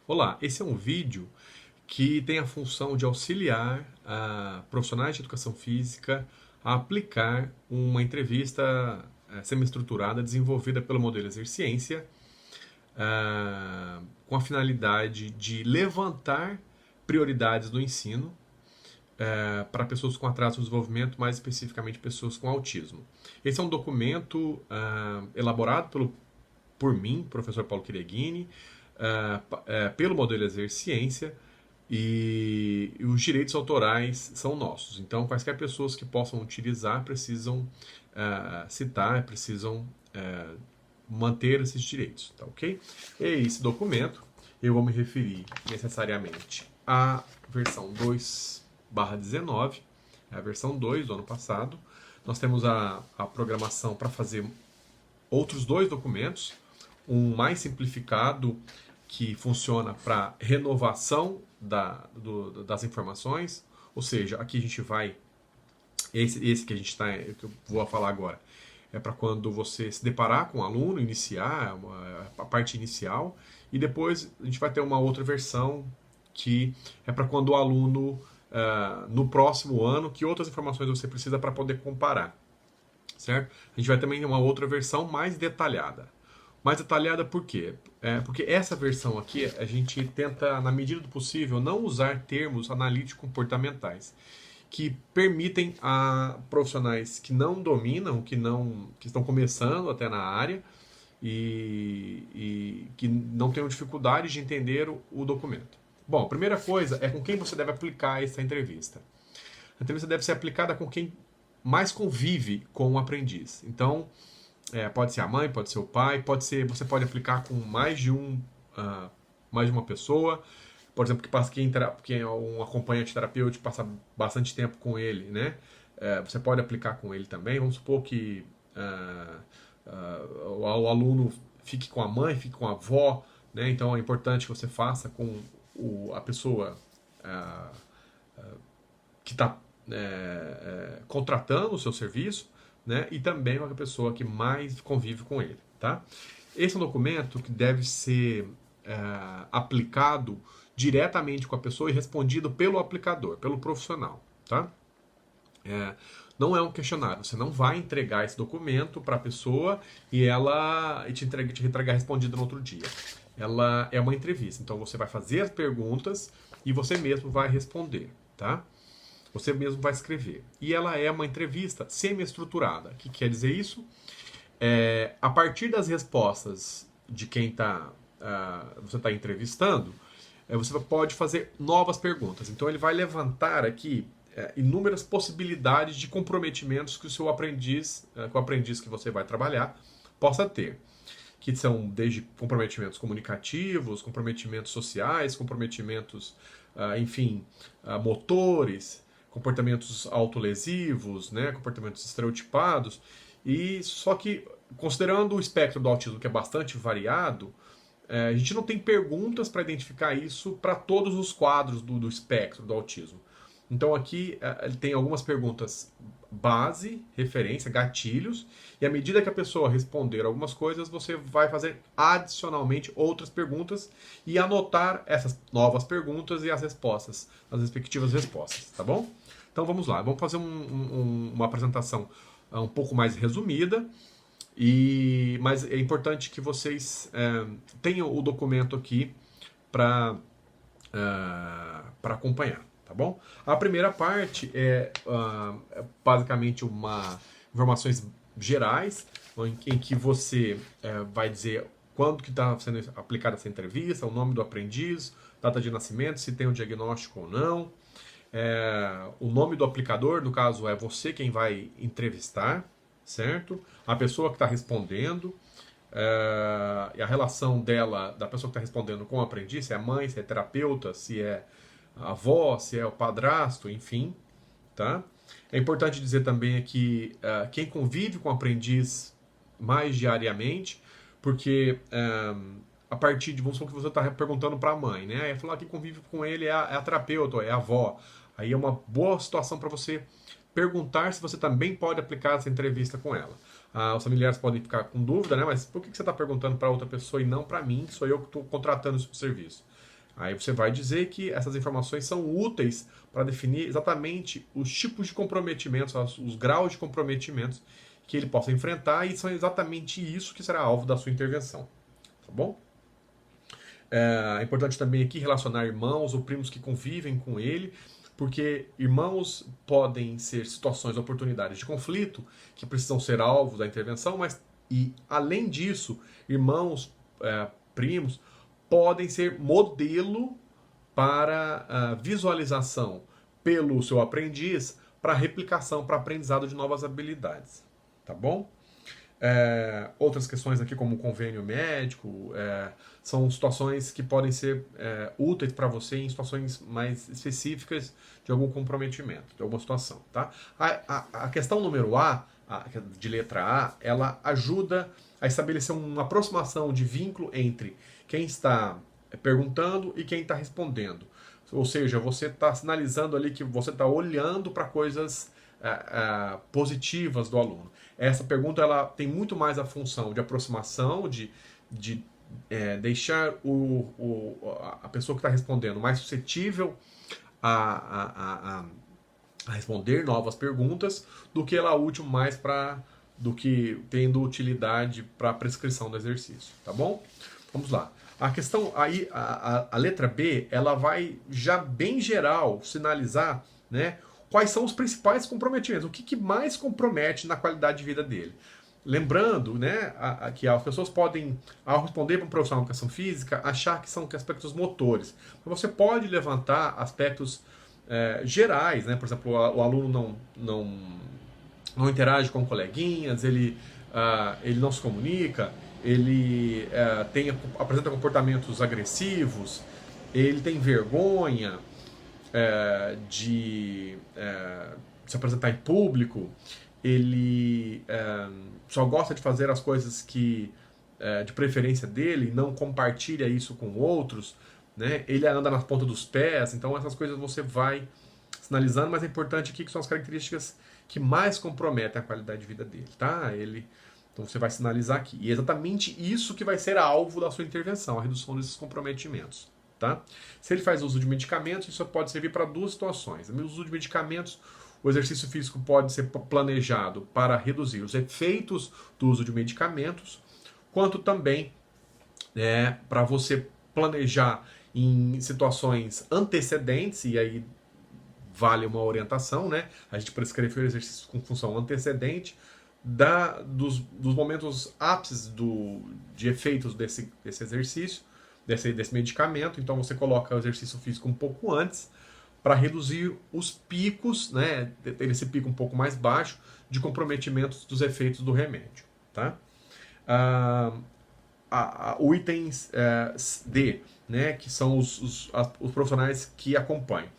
Olá, esse é um vídeo que tem a função de auxiliar profissionais de educação física a aplicar uma entrevista semi-estruturada desenvolvida pelo modelo Exerciência, com a finalidade de levantar prioridades do ensino para pessoas com atraso no desenvolvimento, mais especificamente pessoas com autismo. Esse é um documento elaborado por mim, professor Paulo Quireghini, pelo modelo Exerciência, e os direitos autorais são nossos. Então, quaisquer pessoas que possam utilizar precisam citar, precisam manter esses direitos, tá ok? E esse documento, eu vou me referir necessariamente à versão 2/19, a versão 2 do ano passado. Nós temos a programação para fazer outros dois documentos, um mais simplificado que funciona para renovação das informações, ou seja, aqui a gente vai, esse que a gente está, que eu vou falar agora, é para quando você se deparar com o aluno, iniciar a parte inicial, e depois a gente vai ter uma outra versão que é para quando o aluno, no próximo ano, que outras informações você precisa para poder comparar, certo? A gente vai também ter uma outra versão mais detalhada. Mais detalhada por quê? Porque essa versão aqui a gente tenta, na medida do possível, não usar termos analítico-comportamentais que permitem a profissionais que não dominam, que estão começando até na área e que não tenham dificuldade de entender o documento. Bom, a primeira coisa é com quem você deve aplicar essa entrevista. A entrevista deve ser aplicada com quem mais convive com o aprendiz. Então, pode ser a mãe, pode ser o pai, você pode aplicar com mais de uma pessoa. Por exemplo, quem é um acompanhante terapêutico passa bastante tempo com ele, né? Você pode aplicar com ele também. Vamos supor que o aluno fique com a mãe, fique com a avó, né? Então é importante que você faça com a pessoa que está contratando o seu serviço, né? E também uma pessoa que mais convive com ele, tá? Esse é um documento que deve ser aplicado diretamente com a pessoa e respondido pelo aplicador, pelo profissional, tá? Não é um questionário, você não vai entregar esse documento para a pessoa e ela te entregar respondido no outro dia. Ela é uma entrevista, então você vai fazer as perguntas e você mesmo vai responder, tá? Você mesmo vai escrever. E ela é uma entrevista semi-estruturada. O que quer dizer isso? A partir das respostas de quem você está entrevistando, você pode fazer novas perguntas. Então ele vai levantar aqui inúmeras possibilidades de comprometimentos que o aprendiz que você vai trabalhar, possa ter. Que são desde comprometimentos comunicativos, comprometimentos sociais, comprometimentos, motores, comportamentos autolesivos, né, comportamentos estereotipados, e só que, considerando o espectro do autismo, que é bastante variado, a gente não tem perguntas para identificar isso para todos os quadros do espectro do autismo. Então aqui ele tem algumas perguntas base, referência, gatilhos, e à medida que a pessoa responder algumas coisas, você vai fazer adicionalmente outras perguntas e anotar essas novas perguntas e as respostas, as respectivas respostas, tá bom? Então vamos lá, vamos fazer uma apresentação um pouco mais resumida, mas é importante que vocês tenham o documento aqui para acompanhar. Tá bom? A primeira parte é basicamente informações gerais, em que você vai dizer quando que está sendo aplicada essa entrevista, o nome do aprendiz, data de nascimento, se tem um diagnóstico ou não, o nome do aplicador, no caso é você quem vai entrevistar, certo? A pessoa que está respondendo, e a relação da pessoa que está respondendo com o aprendiz, se é mãe, se é terapeuta, se é a avó, se é o padrasto, enfim, tá? É importante dizer também que quem convive com o aprendiz mais diariamente, porque a partir de, vamos supor que você está perguntando para a mãe, né? Aí falar que convive com ele é a terapeuta, é a avó. Aí é uma boa situação para você perguntar se você também pode aplicar essa entrevista com ela. Os familiares podem ficar com dúvida, né? Mas por que você está perguntando para outra pessoa e não para mim, que sou eu que estou contratando esse serviço? Aí você vai dizer que essas informações são úteis para definir exatamente os tipos de comprometimentos, os graus de comprometimentos que ele possa enfrentar, e são exatamente isso que será alvo da sua intervenção. Tá bom? É importante também aqui relacionar irmãos ou primos que convivem com ele, porque irmãos podem ser situações, oportunidades de conflito que precisam ser alvos da intervenção, mas e além disso, irmãos, primos podem ser modelo para visualização pelo seu aprendiz, para replicação, para aprendizado de novas habilidades. Tá bom? Outras questões aqui, como o convênio médico, são situações que podem ser úteis para você em situações mais específicas de algum comprometimento, de alguma situação. Tá? A questão número A, de letra A, ela ajuda a estabelecer uma aproximação de vínculo entre quem está perguntando e quem está respondendo. Ou seja, você está sinalizando ali que você está olhando para coisas positivas do aluno. Essa pergunta ela tem muito mais a função de aproximação, de deixar a pessoa que está respondendo mais suscetível a responder novas perguntas, do que ela útil mais do que tendo utilidade para a prescrição do exercício. Tá bom? Vamos lá. A questão aí, a letra B, ela vai já bem geral sinalizar, né, quais são os principais comprometimentos, o que mais compromete na qualidade de vida dele. Lembrando, né, que as pessoas podem, ao responder para um profissional de educação física, achar que são aspectos motores. Mas você pode levantar aspectos gerais, né? Por exemplo, o aluno não interage com coleguinhas, ele não se comunica, ele apresenta comportamentos agressivos, ele tem vergonha de se apresentar em público, ele só gosta de fazer as coisas que de preferência dele, não compartilha isso com outros, né? Ele anda na ponta dos pés, então essas coisas você vai sinalizando, mas é importante aqui que são as características que mais comprometem a qualidade de vida dele, tá? Então você vai sinalizar aqui. E é exatamente isso que vai ser alvo da sua intervenção, a redução desses comprometimentos. Tá? Se ele faz uso de medicamentos, isso pode servir para duas situações. No uso de medicamentos, o exercício físico pode ser planejado para reduzir os efeitos do uso de medicamentos, quanto também para você planejar em situações antecedentes, e aí vale uma orientação, né? A gente prescreve o exercício com função antecedente, dos momentos ápices de efeitos desse exercício, desse medicamento. Então você coloca o exercício físico um pouco antes para reduzir os picos, né, ter esse pico um pouco mais baixo de comprometimentos dos efeitos do remédio. Tá? O item D, né, que são os profissionais que acompanham.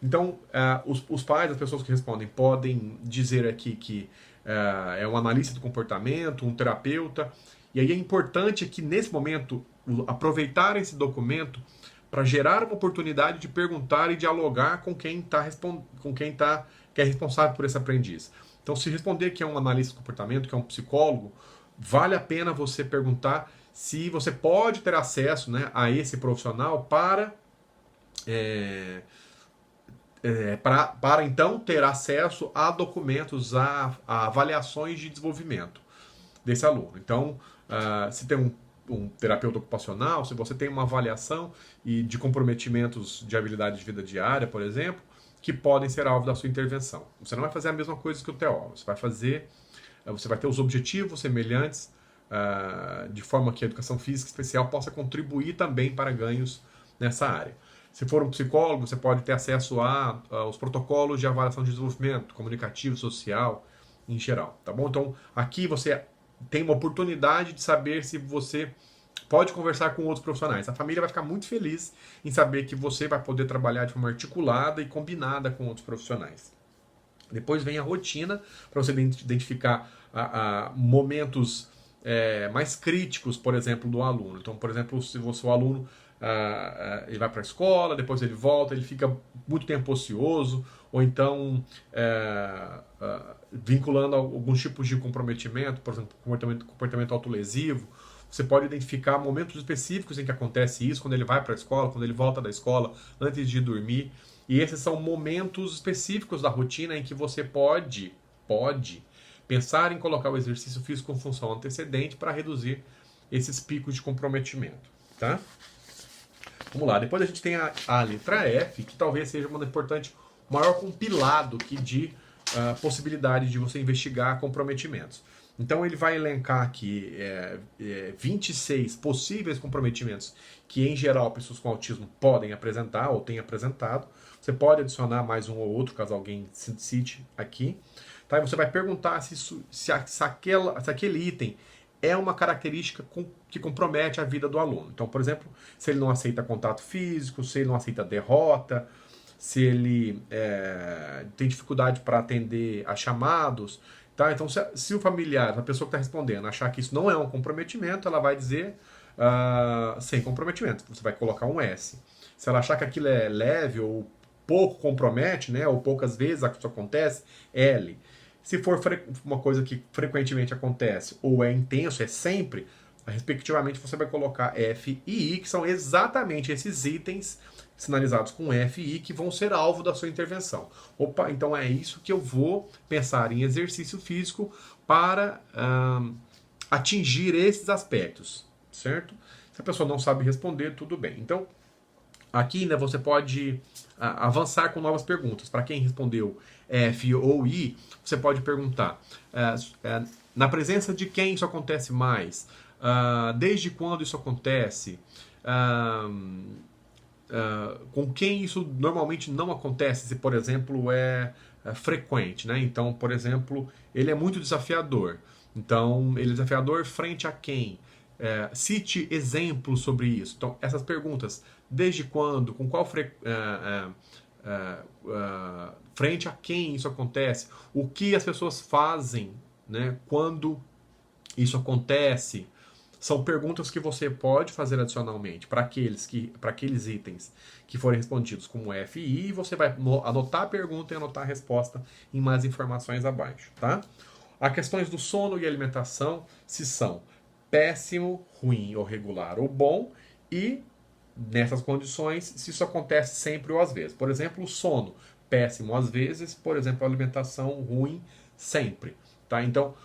Então, os pais, as pessoas que respondem, podem dizer aqui que é um analista do comportamento, um terapeuta, e aí é importante que nesse momento aproveitar esse documento para gerar uma oportunidade de perguntar e dialogar com quem que é responsável por esse aprendiz. Então, se responder que é um analista do comportamento, que é um psicólogo, vale a pena você perguntar se você pode ter acesso, né, a esse profissional para então ter acesso a documentos, a avaliações de desenvolvimento desse aluno. Então, se tem um terapeuta ocupacional, se você tem uma avaliação de comprometimentos de habilidade de vida diária, por exemplo, que podem ser alvo da sua intervenção. Você não vai fazer a mesma coisa que o TO, você vai ter os objetivos semelhantes, de forma que a educação física especial possa contribuir também para ganhos nessa área. Se for um psicólogo, você pode ter acesso aos protocolos de avaliação de desenvolvimento comunicativo, social, em geral, tá bom? Então, aqui você tem uma oportunidade de saber se você pode conversar com outros profissionais. A família vai ficar muito feliz em saber que você vai poder trabalhar de forma articulada e combinada com outros profissionais. Depois vem a rotina, para você identificar momentos mais críticos, por exemplo, do aluno. Então, por exemplo, se você, o aluno ele vai para a escola, depois ele volta, ele fica muito tempo ocioso, ou então vinculando a alguns tipos de comprometimento, por exemplo, comportamento autolesivo, Você pode identificar momentos específicos em que acontece isso, quando ele vai para a escola, quando ele volta da escola, antes de dormir. E esses são momentos específicos da rotina em que você pode pensar em colocar o exercício físico com função antecedente para reduzir esses picos de comprometimento, tá? Vamos lá, depois a gente tem a letra F, que talvez seja uma importante, o maior compilado aqui de possibilidades de você investigar comprometimentos. Então ele vai elencar aqui 26 possíveis comprometimentos que, em geral, pessoas com autismo podem apresentar ou têm apresentado. Você pode adicionar mais um ou outro, caso alguém cite aqui. Tá? E você vai perguntar se aquele item é uma característica que compromete a vida do aluno. Então, por exemplo, se ele não aceita contato físico, se ele não aceita derrota, se ele tem dificuldade para atender a chamados. Tá? Então, se o familiar, a pessoa que está respondendo, achar que isso não é um comprometimento, ela vai dizer sem comprometimento. Você vai colocar um S. Se ela achar que aquilo é leve ou pouco compromete, né, ou poucas vezes isso acontece, L. Se for uma coisa que frequentemente acontece ou é intenso, é sempre, respectivamente você vai colocar F e I, que são exatamente esses itens sinalizados com F e I que vão ser alvo da sua intervenção. Opa, então é isso que eu vou pensar em exercício físico para atingir esses aspectos, certo? Se a pessoa não sabe responder, tudo bem. Então, aqui, né, você pode avançar com novas perguntas. Para quem respondeu F ou I, você pode perguntar na presença de quem isso acontece mais? Desde quando isso acontece? Com quem isso normalmente não acontece, se, por exemplo, é frequente, né? Então, por exemplo, ele é muito desafiador. Então, ele é desafiador frente a quem? Cite exemplos sobre isso. Então, essas perguntas, desde quando, com qual frente a quem isso acontece, o que as pessoas fazem, né, quando isso acontece, são perguntas que você pode fazer adicionalmente para aqueles itens que forem respondidos como F e I, e você vai anotar a pergunta e anotar a resposta em mais informações abaixo, tá? Há questões do sono e alimentação, se são péssimo, ruim ou regular ou bom, e nessas condições, se isso acontece sempre ou às vezes. Por exemplo, o sono, péssimo às vezes, por exemplo, a alimentação ruim sempre, tá? Então,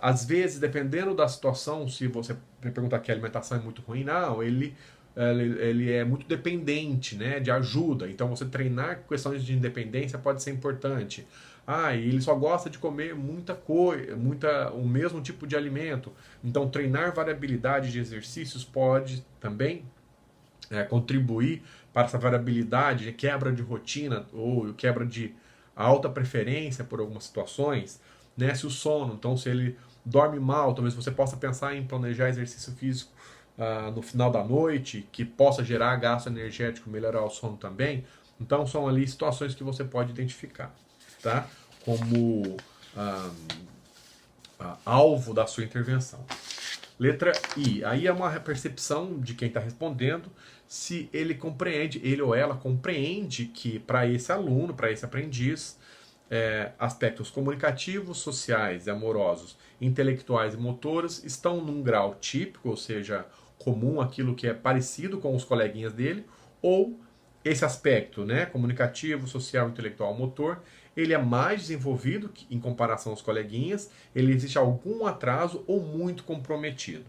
às vezes, dependendo da situação, se você me perguntar que a alimentação é muito ruim, não, ele é muito dependente, né, de ajuda. Então, você treinar questões de independência pode ser importante. E ele só gosta de comer muita coisa, o mesmo tipo de alimento. Então, treinar variabilidade de exercícios pode também contribuir para essa variabilidade, quebra de rotina ou quebra de alta preferência por algumas situações. Né? Se o sono, então se ele dorme mal, talvez você possa pensar em planejar exercício físico no final da noite, que possa gerar gasto energético, melhorar o sono também. Então são ali situações que você pode identificar, tá? Como alvo da sua intervenção. Letra I. Aí é uma percepção de quem está respondendo, se ele compreende, ele ou ela compreende que para esse aluno, para esse aprendiz, aspectos comunicativos, sociais e amorosos, intelectuais e motores estão num grau típico, ou seja, comum, aquilo que é parecido com os coleguinhas dele, ou esse aspecto, né, comunicativo, social, intelectual, motor, ele é mais desenvolvido em comparação aos coleguinhas, ele existe algum atraso ou muito comprometido.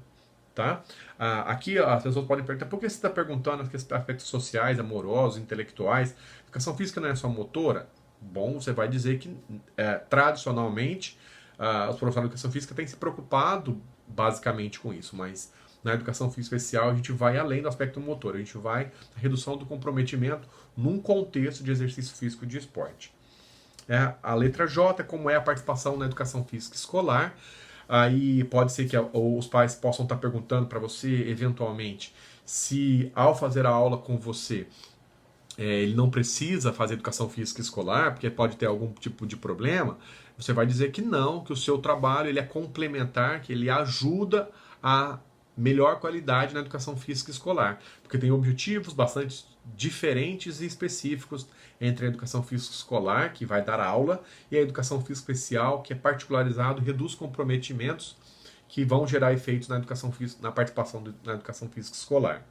Tá? Aqui as pessoas podem perguntar, por que você está perguntando aspectos sociais, amorosos, intelectuais? Educação física não é só motora? Bom, você vai dizer que tradicionalmente os profissionais de educação física têm se preocupado basicamente com isso, mas na educação física especial a gente vai além do aspecto motor, a gente vai na redução do comprometimento num contexto de exercício físico de esporte. A letra J, como é a participação na educação física escolar. Aí pode ser que os pais possam estar perguntando para você, eventualmente, se ao fazer a aula com você, ele não precisa fazer educação física escolar, porque pode ter algum tipo de problema. Você vai dizer que não, que o seu trabalho ele é complementar, que ele ajuda a melhor qualidade na educação física escolar, porque tem objetivos bastante diferentes e específicos entre a educação física escolar, que vai dar aula, e a educação física especial, que é particularizado e reduz comprometimentos, que vão gerar efeitos na educação física, na participação na educação física escolar.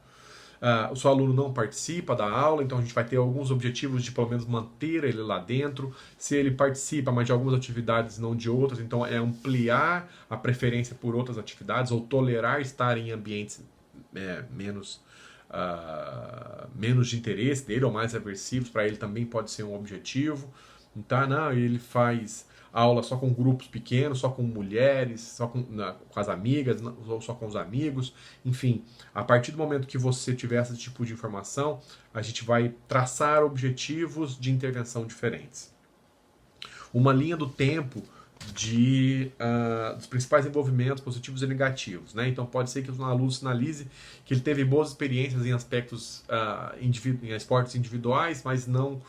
O seu aluno não participa da aula, então a gente vai ter alguns objetivos de pelo menos manter ele lá dentro. Se ele participa, mas de algumas atividades, não de outras, então é ampliar a preferência por outras atividades ou tolerar estar em ambientes menos de interesse dele ou mais aversivos, para ele também pode ser um objetivo. Então, não, ele faz aula só com grupos pequenos, só com mulheres, só com as amigas, ou só com os amigos. Enfim, a partir do momento que você tiver esse tipo de informação, a gente vai traçar objetivos de intervenção diferentes. Uma linha do tempo dos principais envolvimentos positivos e negativos, né? Então pode ser que o aluno sinalize que ele teve boas experiências em aspectos em esportes individuais, mas não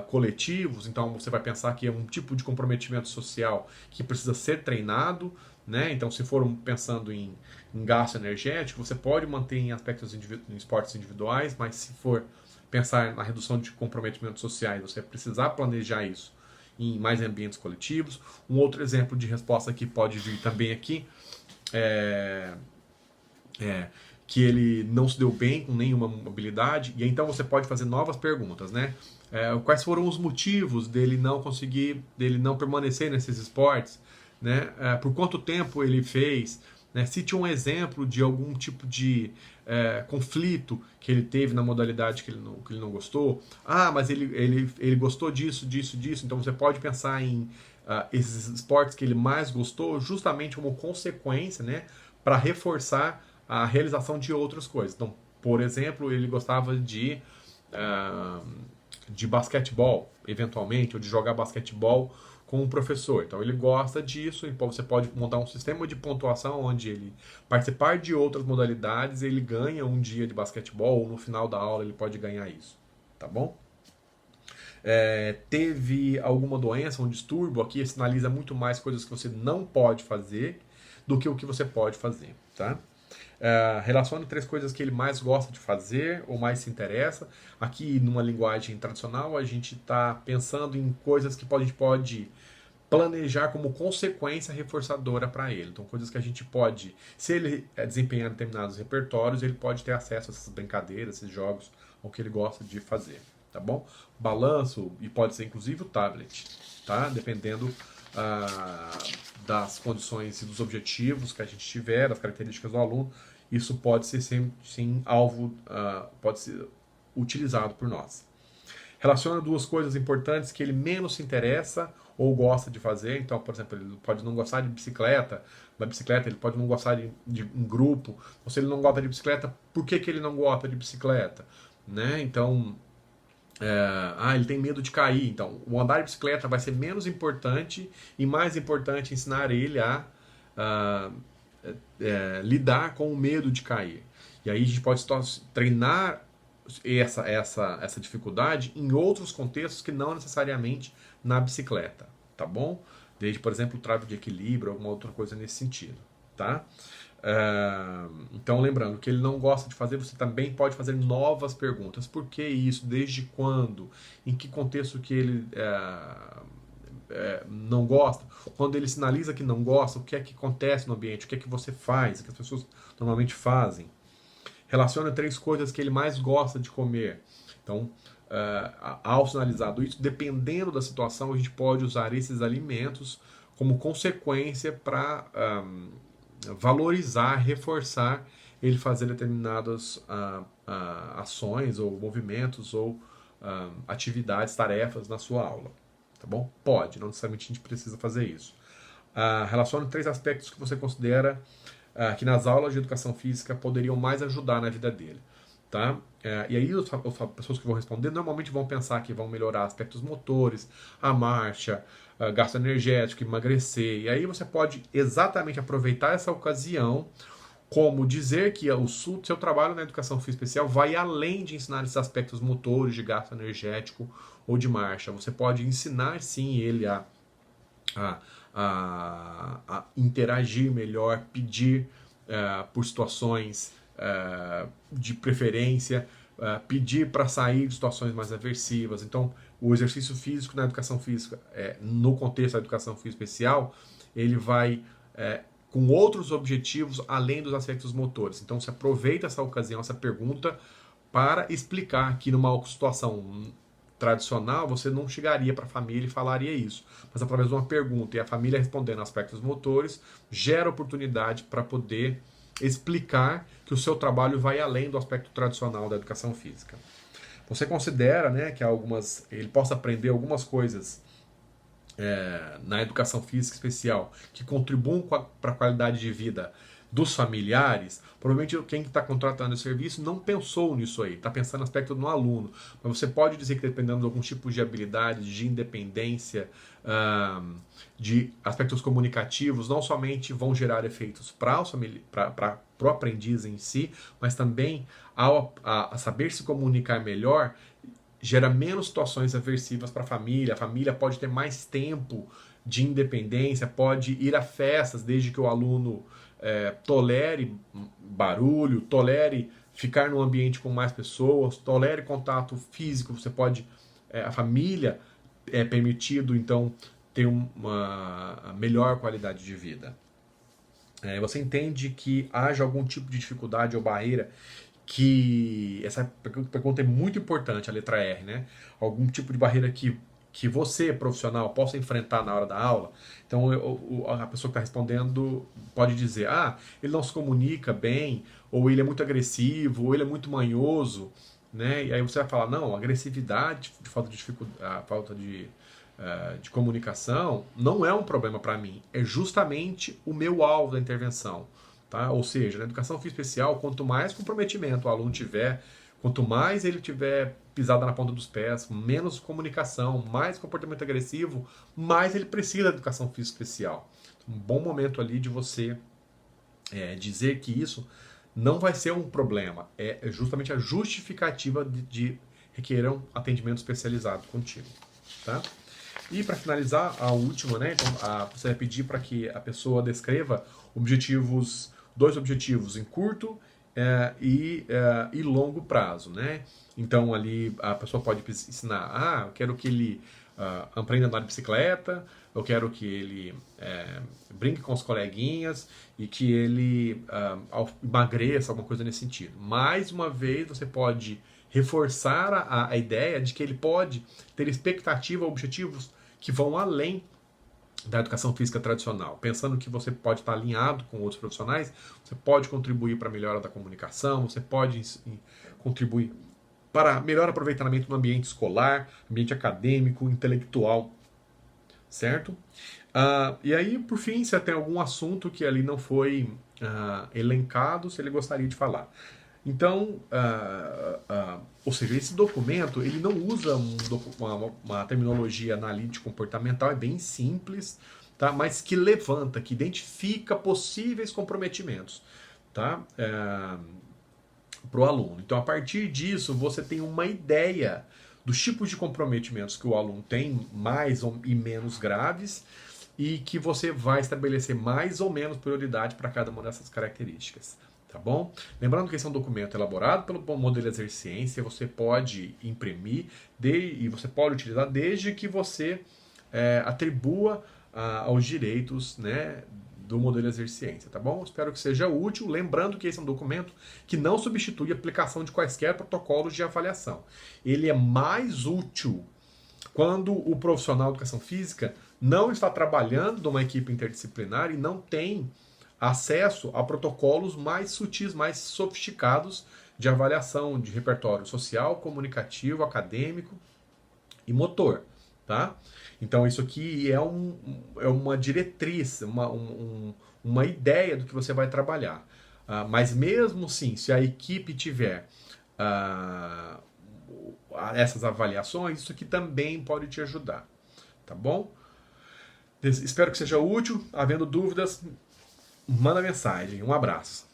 coletivos. Então você vai pensar que é um tipo de comprometimento social que precisa ser treinado, né? Então se for pensando em gasto energético, você pode manter em aspectos em esportes individuais, mas se for pensar na redução de comprometimentos sociais, você vai precisar planejar isso em mais ambientes coletivos. Um outro exemplo de resposta que pode vir também aqui é que ele não se deu bem com nenhuma mobilidade, e então você pode fazer novas perguntas, né? Quais foram os motivos dele não permanecer nesses esportes, né? Por quanto tempo ele fez, né? Cite um exemplo de algum tipo de conflito que ele teve na modalidade que ele não gostou. Mas ele gostou disso, então você pode pensar em esses esportes que ele mais gostou justamente como consequência, né? Para reforçar a realização de outras coisas. Então, por exemplo, ele gostava de basquetebol, eventualmente, ou de jogar basquetebol com um professor. Então, ele gosta disso, então você pode montar um sistema de pontuação onde ele participar de outras modalidades, ele ganha um dia de basquetebol, ou no final da aula ele pode ganhar isso, tá bom? Teve alguma doença, um distúrbio, aqui sinaliza muito mais coisas que você não pode fazer do que o que você pode fazer, tá? Relacione 3 coisas que ele mais gosta de fazer ou mais se interessa. Aqui, numa linguagem tradicional, a gente está pensando em coisas que a gente pode planejar como consequência reforçadora para ele. Então, coisas que a gente pode, se ele desempenhar determinados repertórios, ele pode ter acesso a essas brincadeiras, esses jogos, ao que ele gosta de fazer, tá bom? Balanço, e pode ser inclusive o tablet, tá? Dependendo das condições e dos objetivos que a gente tiver, das características do aluno, isso pode ser sim alvo, pode ser utilizado por nós. Relaciona 2 coisas importantes que ele menos se interessa ou gosta de fazer. Então, por exemplo, ele pode não gostar de bicicleta, ele pode não gostar de um grupo. Ou se ele não gosta de bicicleta, por que ele não gosta de bicicleta? Né? Então, ele tem medo de cair. Então, o andar de bicicleta vai ser menos importante e mais importante ensinar ele a lidar com o medo de cair. E aí a gente pode treinar essa dificuldade em outros contextos que não necessariamente na bicicleta, tá bom? Desde, por exemplo, o trave de equilíbrio, alguma outra coisa nesse sentido, tá? Então, lembrando que ele não gosta de fazer, você também pode fazer novas perguntas. Por que isso? Desde quando? Em que contexto que ele não gosta? Quando ele sinaliza que não gosta, o que é que acontece no ambiente? O que é que você faz? O que as pessoas normalmente fazem? Relaciona 3 coisas que ele mais gosta de comer. Então, ao sinalizado isso, dependendo da situação, a gente pode usar esses alimentos como consequência para valorizar, reforçar ele fazer determinadas ações ou movimentos ou atividades, tarefas na sua aula. Tá bom? Pode, não necessariamente a gente precisa fazer isso. Relacione 3 aspectos que você considera que nas aulas de educação física poderiam mais ajudar na vida dele. Tá? E aí as pessoas que vão responder normalmente vão pensar que vão melhorar aspectos motores, a marcha, gasto energético, emagrecer. E aí você pode exatamente aproveitar essa ocasião como dizer que o seu trabalho na educação física especial vai além de ensinar esses aspectos motores, de gasto energético ou de marcha. Você pode ensinar sim ele a interagir melhor, pedir por situações de preferência, pedir para sair de situações mais aversivas. Então, o exercício físico na educação física, no contexto da educação física especial, ele vai com outros objetivos além dos aspectos motores. Então você aproveita essa ocasião, essa pergunta, para explicar que numa situação tradicional você não chegaria para a família e falaria isso, mas através de uma pergunta e a família respondendo aspectos motores gera oportunidade para poder explicar que o seu trabalho vai além do aspecto tradicional da educação física. Você considera, né, que ele possa aprender algumas coisas na educação física especial que contribuam para a qualidade de vida dos familiares? Provavelmente quem está contratando o serviço não pensou nisso aí, está pensando no aspecto do aluno. Mas você pode dizer que dependendo de alguns tipos de habilidades, de independência, de aspectos comunicativos, não somente vão gerar efeitos para o aprendiz em si, mas também a saber se comunicar melhor, gera menos situações aversivas para a família pode ter mais tempo de independência, pode ir a festas desde que o aluno tolere barulho, tolere ficar num ambiente com mais pessoas, tolere contato físico, a família é permitido então ter uma melhor qualidade de vida. Você entende que haja algum tipo de dificuldade ou barreira essa pergunta é muito importante, a letra R, né? Algum tipo de barreira que você, profissional, possa enfrentar na hora da aula. Então, a pessoa que está respondendo pode dizer, ele não se comunica bem, ou ele é muito agressivo, ou ele é muito manhoso, né? E aí você vai falar, não, agressividade, falta de comunicação não é um problema para mim, é justamente o meu alvo da intervenção. Tá? Ou seja, na educação física especial, quanto mais comprometimento o aluno tiver, quanto mais ele tiver pisada na ponta dos pés, menos comunicação, mais comportamento agressivo, mais ele precisa da educação física especial. Um bom momento ali de você dizer que isso não vai ser um problema, é justamente a justificativa de requerer um atendimento especializado contigo. Tá? E para finalizar, a última, né? Então, você vai pedir para que a pessoa descreva dois objetivos em curto e longo prazo, né? Então ali a pessoa pode ensinar, eu quero que ele aprenda a andar de bicicleta, eu quero que ele brinque com os coleguinhas e que ele emagreça, alguma coisa nesse sentido. Mais uma vez, você pode reforçar a ideia de que ele pode ter expectativa, objetivos que vão além da educação física tradicional, pensando que você pode estar alinhado com outros profissionais, você pode contribuir para a melhora da comunicação, você pode contribuir para melhor aproveitamento no ambiente escolar, ambiente acadêmico, intelectual, certo? E aí, por fim, se tem algum assunto que ali não foi elencado, se ele gostaria de falar. Então, ou seja, esse documento ele não usa uma terminologia analítica comportamental, é bem simples, tá? Mas que levanta, que identifica possíveis comprometimentos, tá? Para o aluno. Então, a partir disso, você tem uma ideia dos tipos de comprometimentos que o aluno tem, mais e menos graves, e que você vai estabelecer mais ou menos prioridade para cada uma dessas características. Tá bom? Lembrando que esse é um documento elaborado pelo modelo Exerciência, você pode imprimir e você pode utilizar desde que você atribua aos direitos, né, do modelo Exerciência, tá bom? Espero que seja útil. Lembrando que esse é um documento que não substitui a aplicação de quaisquer protocolos de avaliação. Ele é mais útil quando o profissional de educação física não está trabalhando numa equipe interdisciplinar e não tem acesso a protocolos mais sutis, mais sofisticados de avaliação de repertório social, comunicativo, acadêmico e motor, tá? Então isso aqui é uma diretriz, uma ideia do que você vai trabalhar. Mas mesmo assim, se a equipe tiver essas avaliações, isso aqui também pode te ajudar, tá bom? Espero que seja útil. Havendo dúvidas, manda mensagem. Um abraço.